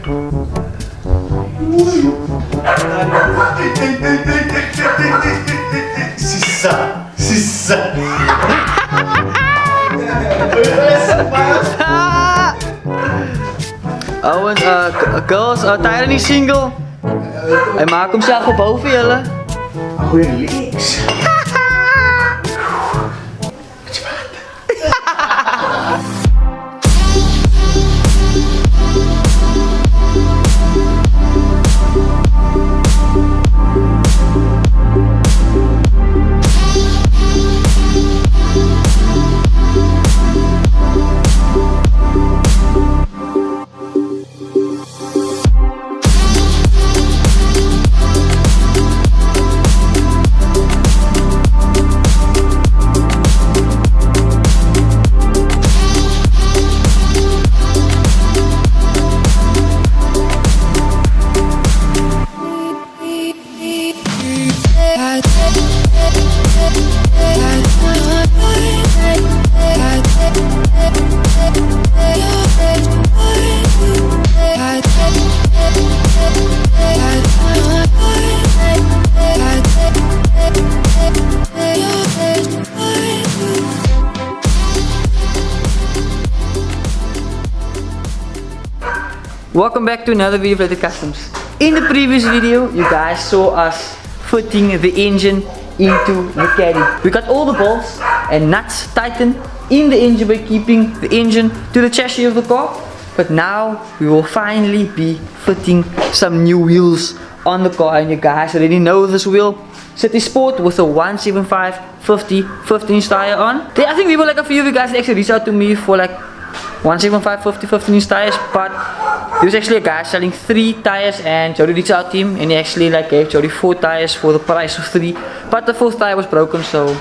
Sisa. Ouwens, girls, Tyre niet single. Hij maakt hem zelf op over jullie. Goeie links. Welcome back to another video of Related Customs. In the previous video, you guys saw us fitting the engine into the Caddy. We got all the bolts and nuts tightened in the engine by keeping the engine to the chassis of the car. But now we will finally be fitting some new wheels on the car, and you guys already know this wheel. Citi Sport with a 175/50 15-inch tire on. I think we were like a few of you guys actually reached out to me for like 175/50 15-inch tires, but there was actually a guy selling 3 tires, and Jody reached out to him and he actually like gave Jody 4 tires for the price of 3, but the 4th tire was broken, so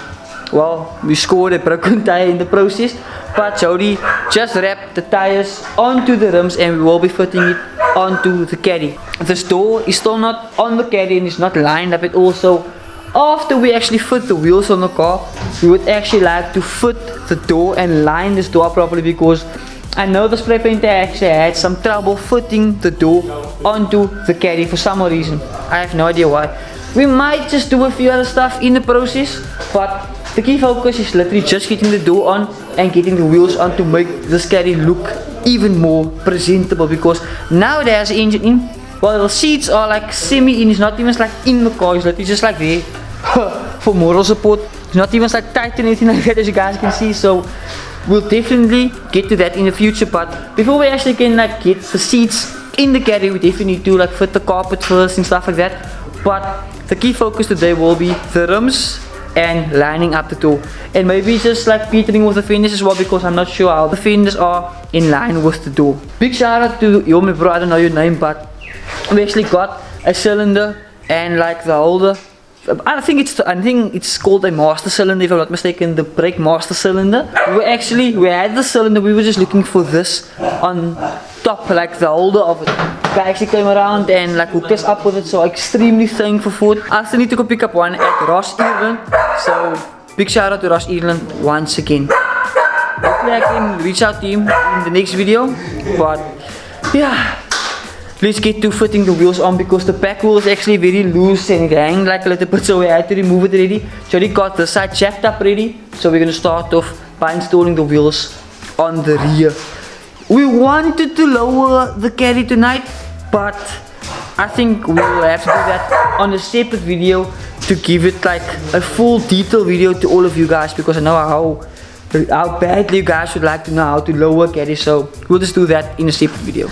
well, we scored a broken tire in the process. But Jody just wrapped the tires onto the rims and we will be fitting it onto the Caddy. This door is still not on the Caddy and it's not lined up at all, so after we actually fit the wheels on the car, we would actually like to fit the door and line this door properly, because I know the spray painter actually had some trouble fitting the door onto the Caddy for some reason. I have no idea why. We might just do a few other stuff in the process, but the key focus is literally just getting the door on and getting the wheels on to make this Caddy look even more presentable, because now it has an engine in. Well, the seats are like semi-in, it's not even like in the car, it's literally just like there for moral support. It's not even like tight or anything like that, as you guys can see, so we'll definitely get to that in the future. But before we actually can like get the seats in the Caddy, we definitely need to like fit the carpet first and stuff like that. But the key focus today will be the rims and lining up the door, and maybe just like petering with the fenders as well, because I'm not sure how the fenders are in line with the door. Big shout out to you, my bro, I don't know your name, but we actually got a cylinder and like the holder. I think it's called a master cylinder, if I'm not mistaken, the brake master cylinder. We had the cylinder, we were just looking for this on top, like the holder of it. Guy actually came around and like hooked us up with it, so extremely thankful for it. I still need to go pick up one at Ross Ireland, so big shout out to Ross Ireland once again. Hopefully I can reach out to him in the next video, but yeah. Let's get to fitting the wheels on, because the back wheel is actually very loose and it hangs like a little bit, so we had to remove it already. So we got the side jacked up ready, so we're gonna start off by installing the wheels on the rear. We wanted to lower the Caddy tonight, but I think we will have to do that on a separate video to give it like a full detail video to all of you guys, because I know how badly you guys would like to know how to lower Caddy, so we'll just do that in a separate video.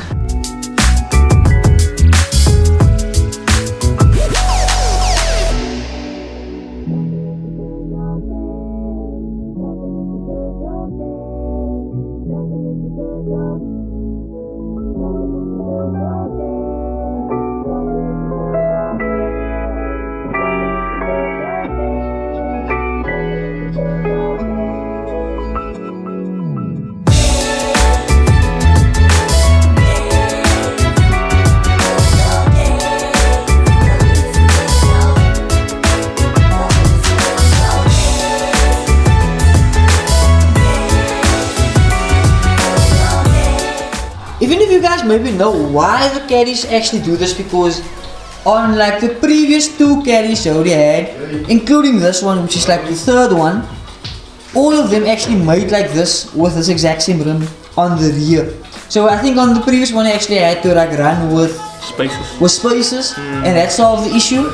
maybe know why the caddies actually do this, because on like the previous 2 caddies I already had, including this one which is like the 3rd one, all of them actually made like this with this exact same rim on the rear. So I think on the previous one I actually had to like run with spaces, and that solved the issue.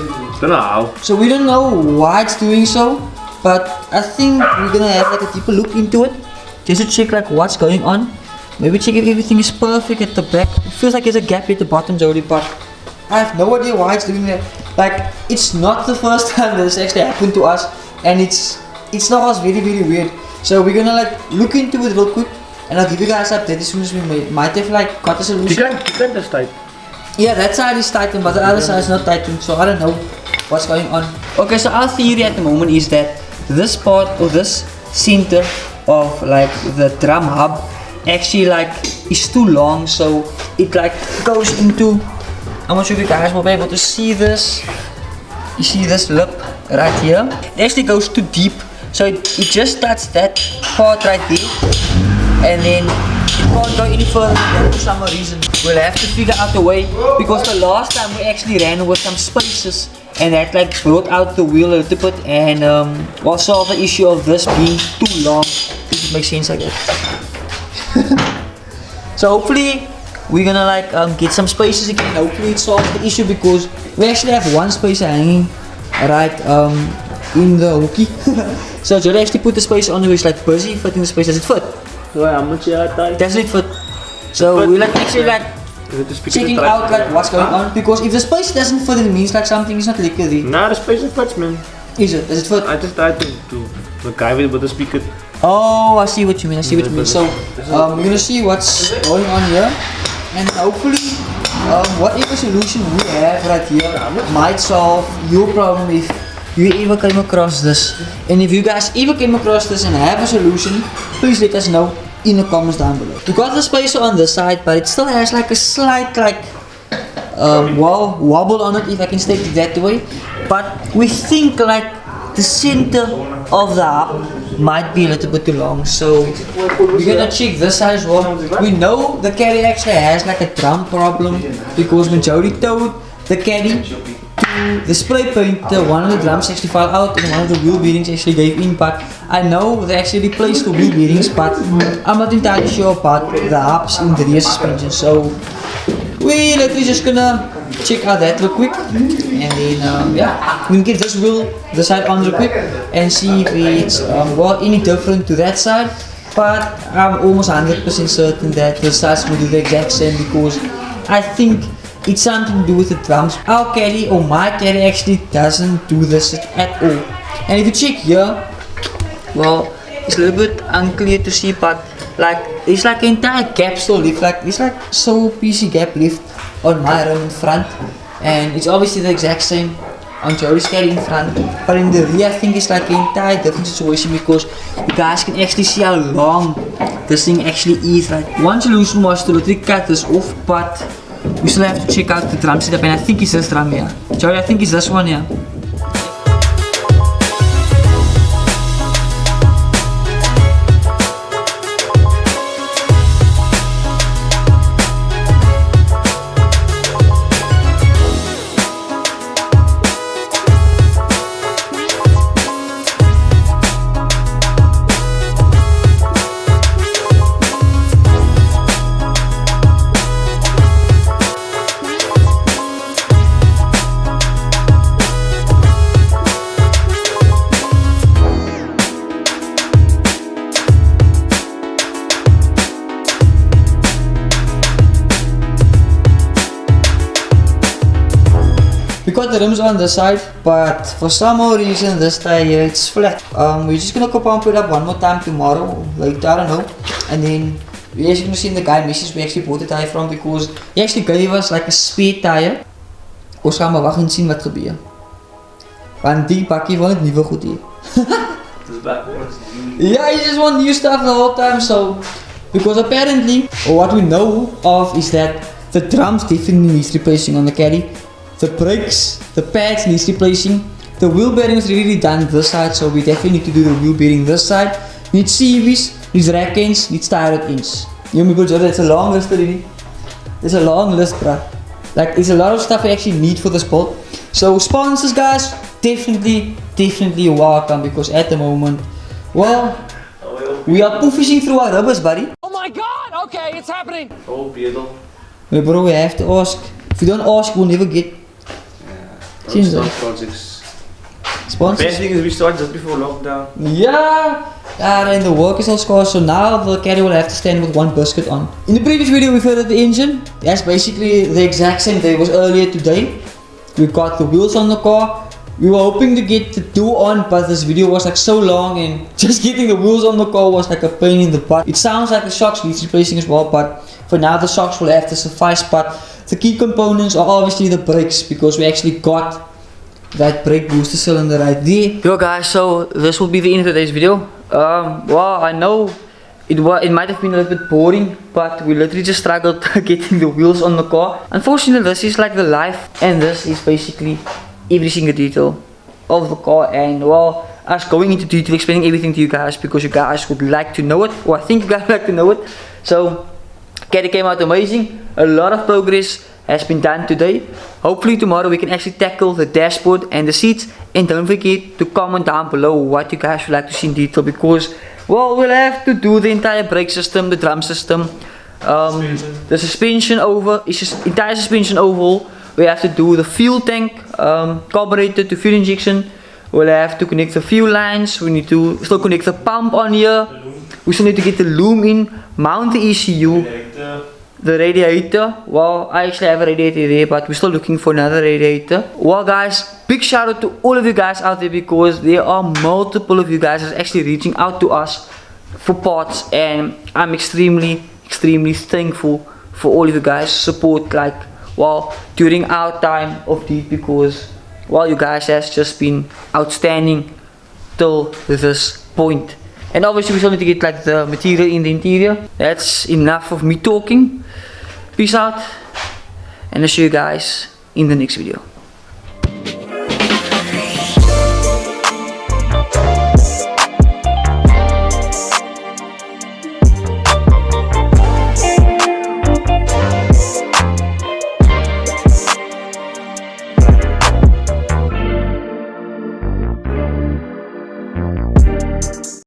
Don't know how. So we don't know why it's doing so, but I think we're gonna have like a deeper look into it, just to check like what's going on. Maybe check if everything is perfect at the back. It feels like there's a gap at the bottom already, but I have no idea why it's doing that. Like, it's not the first time that this actually happened to us, and it's not us very weird. So we're gonna like look into it real quick, and I'll give you guys update as soon as we might have like got a solution. You can just type. Yeah, that side is tightened, but the other side is not tightened, so I don't know what's going on. Okay, so our theory at the moment is that this part or this center of like the drum hub actually like is too long, so it like goes into, I'm not sure if you guys will be able to see this. You see this lip right here? It actually goes too deep, so it just starts that part right there, and then it can't go any further than that for some reason. We'll have to figure out a way, because the last time we actually ran with some spaces, and that like brought out the wheel a little bit, and we'll solve the issue of this being too long. If it makes sense like that. So hopefully we're gonna like get some spaces again. Hopefully it solves the issue, because we actually have one spacer hanging right in the hooky. So Jody actually put the spacer on, which like busy fitting the space. Does it fit? Does it fit? So we like actually like checking out like what's going on, because if the space doesn't fit, it means like something is not liquid. Nah, the space fits, man. Is it? Does it fit? I just tried to MacGyver with the speaker. Oh, I see what you mean. So we're gonna see what's going on here, and hopefully whatever solution we have right here might solve your problem if you ever came across this. And if you guys ever came across this and have a solution, please let us know in the comments down below. We got the spacer on the side, but it still has like a slight like wobble on it, if I can state it that way. But we think like the center of the hub might be a little bit too long, so we're gonna check this side as well. We know the Caddy actually has like a drum problem, because when Jody towed the Caddy to the spray painter, one of the drums actually fell out and one of the wheel bearings actually gave in. But I know they actually replaced the wheel bearings, but I'm not entirely sure about the hubs in the rear suspension. So we literally just gonna check out that real quick, and then yeah, we'll get this wheel, the side on real quick, and see if it's well any different to that side. But I'm almost 100% certain that the sides will do the exact same, because I think it's something to do with the drums. Our Caddy or my Caddy actually doesn't do this at all. And if you check here, well, it's a little bit unclear to see, but like it's like an entire gap still left. Like it's like so PC gap left on my rim in front, and it's obviously the exact same on Jody's Caddy in front. But in the rear, I think it's like an entire different situation, because you guys can actually see how long this thing actually is. Like one solution was to literally cut this off, but we still have to check out the drum setup, and I think it's this drum here. Jody, I think it's this one here. We got the rims on this side, but for some odd reason this tire here it's flat. We're just gonna go pump it up one more time tomorrow or later, I don't know. And then we're actually gonna see the guy message we actually bought the tire from, because he actually gave us like a spare tire. Ons gaan maar wacht en zien wat gebeur. Want die bakkie wil het nieuwe goed hier. Yeah, he just want new stuff the whole time, so because apparently, or what we know of is that the drums definitely needs replacing on the Caddy. The brakes, the pads needs replacing. The wheel bearing is really done this side, so we definitely need to do the wheel bearing this side. Needs CVs, needs rack ends, needs tire ends. You remember Jordan, it's a long list already. There's a long list, bruh. Like, there's a lot of stuff we actually need for this build. So sponsors, guys, definitely welcome, because at the moment, well, we are pushing through our rubbers, buddy. Oh my god! Okay, it's happening! Oh, beetle. Hey, bro, we have to ask. If you don't ask, we'll never get Don't start projects. sponsors. Best thing is we start just before lockdown. Yeah, and the work is all scarce, so now the Caddy will have to stand with one biscuit on. In the previous video, we've heard of the engine. That's basically the exact same day. It was earlier today. We got the wheels on the car. We were hoping to get the door on, but this video was like so long, and just getting the wheels on the car was like a pain in the butt. It sounds like the shocks needs replacing as well, but for now the shocks will have to suffice. But the key components are obviously the brakes, because we actually got that brake booster cylinder right there. Yo guys, so this will be the end of today's video. Well, I know it might have been a little bit boring, but we literally just struggled getting the wheels on the car. Unfortunately, this is like the life, and this is basically every single detail of the car, and well, us going into detail, explaining everything to you guys, because you guys would like to know it, or I think you guys like to know it. So Caddy came out amazing. A lot of progress has been done today. Hopefully tomorrow we can actually tackle the dashboard and the seats, and don't forget to comment down below what you guys would like to see in detail, because well, we'll have to do the entire brake system, the drum system, the suspension entire suspension overhaul. We have to do the fuel tank, carburetor to fuel injection. We'll have to connect the fuel lines. We need to still connect the pump on here. We still need to get the loom in, mount the ECU, the radiator. Well, I actually have a radiator there, but we're still looking for another radiator. Well guys, big shout out to all of you guys out there, because there are multiple of you guys that's actually reaching out to us for parts, and I'm extremely thankful for all of you guys' support, like, well, during our time of need, because well, you guys has just been outstanding till this point. And obviously we still need to get like the material in the interior. That's enough of me talking. Peace out, and I'll see you guys in the next video.